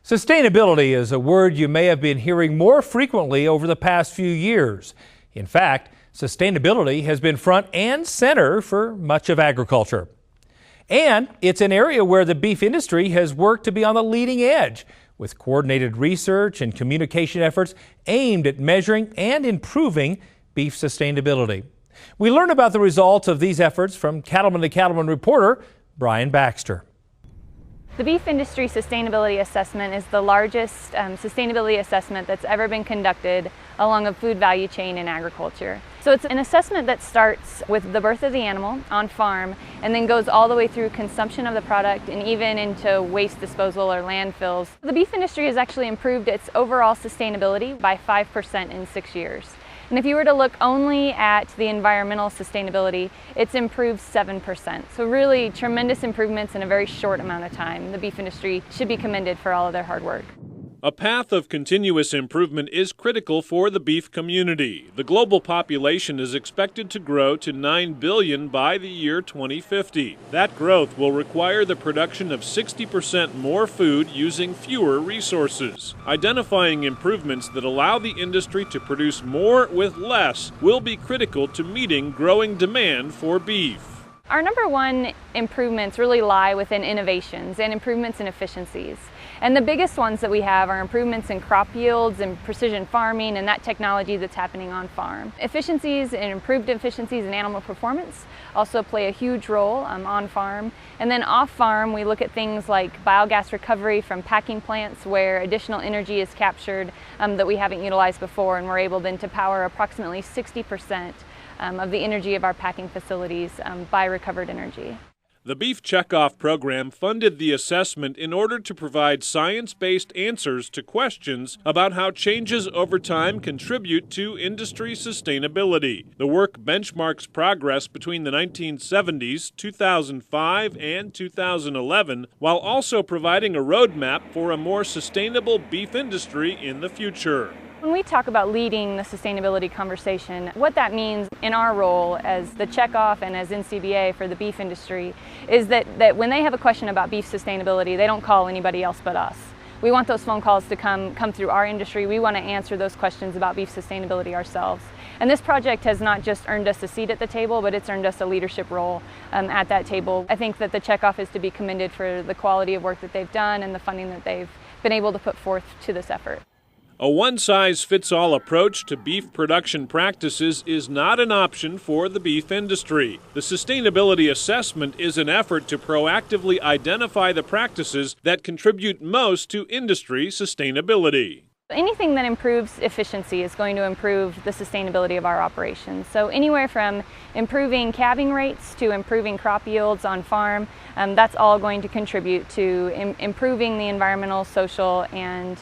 Sustainability is a word you may have been hearing more frequently over the past few years. In fact, sustainability has been front and center for much of agriculture. And it's an area where the beef industry has worked to be on the leading edge, with coordinated research and communication efforts aimed at measuring and improving beef sustainability. We learn about the results of these efforts from Cattleman to Cattleman reporter Brian Baxter. The Beef Industry Sustainability Assessment is the largest sustainability assessment that's ever been conducted along a food value chain in agriculture. So it's an assessment that starts with the birth of the animal on farm and then goes all the way through consumption of the product and even into waste disposal or landfills. The beef industry has actually improved its overall sustainability by 5% in 6 years. And if you were to look only at the environmental sustainability, it's improved 7%. So really tremendous improvements in a very short amount of time. The beef industry should be commended for all of their hard work. A path of continuous improvement is critical for the beef community. The global population is expected to grow to 9 billion by the year 2050. That growth will require the production of 60% more food using fewer resources. Identifying improvements that allow the industry to produce more with less will be critical to meeting growing demand for beef. Our number one improvements really lie within innovations and improvements in efficiencies. And the biggest ones that we have are improvements in crop yields and precision farming and that technology that's happening on farm. Efficiencies and improved efficiencies in animal performance also play a huge role on farm. And then off farm, we look at things like biogas recovery from packing plants where additional energy is captured that we haven't utilized before, and we're able then to power approximately 60% of the energy of our packing facilities by recovered energy. The Beef Checkoff program funded the assessment in order to provide science-based answers to questions about how changes over time contribute to industry sustainability. The work benchmarks progress between the 1970s, 2005, and 2011, while also providing a roadmap for a more sustainable beef industry in the future. When we talk about leading the sustainability conversation, what that means in our role as the checkoff and as NCBA for the beef industry is that when they have a question about beef sustainability, they don't call anybody else but us. We want those phone calls to come through our industry. We want to answer those questions about beef sustainability ourselves. And this project has not just earned us a seat at the table, but it's earned us a leadership role at that table. I think that the checkoff is to be commended for the quality of work that they've done and the funding that they've been able to put forth to this effort. A one-size-fits-all approach to beef production practices is not an option for the beef industry. The sustainability assessment is an effort to proactively identify the practices that contribute most to industry sustainability. Anything that improves efficiency is going to improve the sustainability of our operations. So anywhere from improving calving rates to improving crop yields on farm, that's all going to contribute to improving the environmental, social, and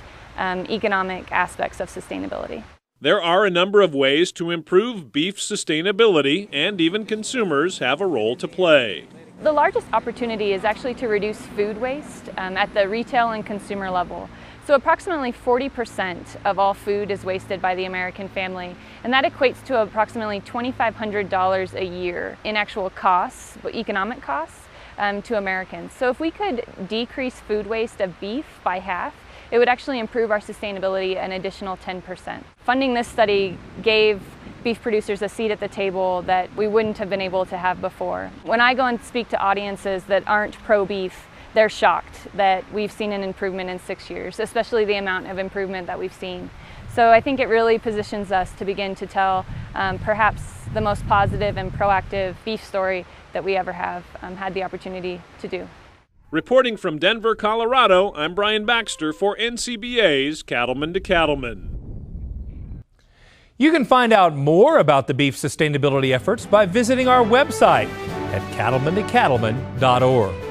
economic aspects of sustainability. There are a number of ways to improve beef sustainability, and even consumers have a role to play. The largest opportunity is actually to reduce food waste at the retail and consumer level. So approximately 40% of all food is wasted by the American family, and that equates to approximately $2,500 a year in actual costs, economic costs, to Americans. So if we could decrease food waste of beef by half, it would actually improve our sustainability an additional 10%. Funding this study gave beef producers a seat at the table that we wouldn't have been able to have before. When I go and speak to audiences that aren't pro-beef, they're shocked that we've seen an improvement in 6 years, especially the amount of improvement that we've seen. So I think it really positions us to begin to tell perhaps the most positive and proactive beef story that we ever have had the opportunity to do. Reporting from Denver, Colorado, I'm Brian Baxter for NCBA's Cattleman to Cattleman. You can find out more about the beef sustainability efforts by visiting our website at cattlemantocattleman.org.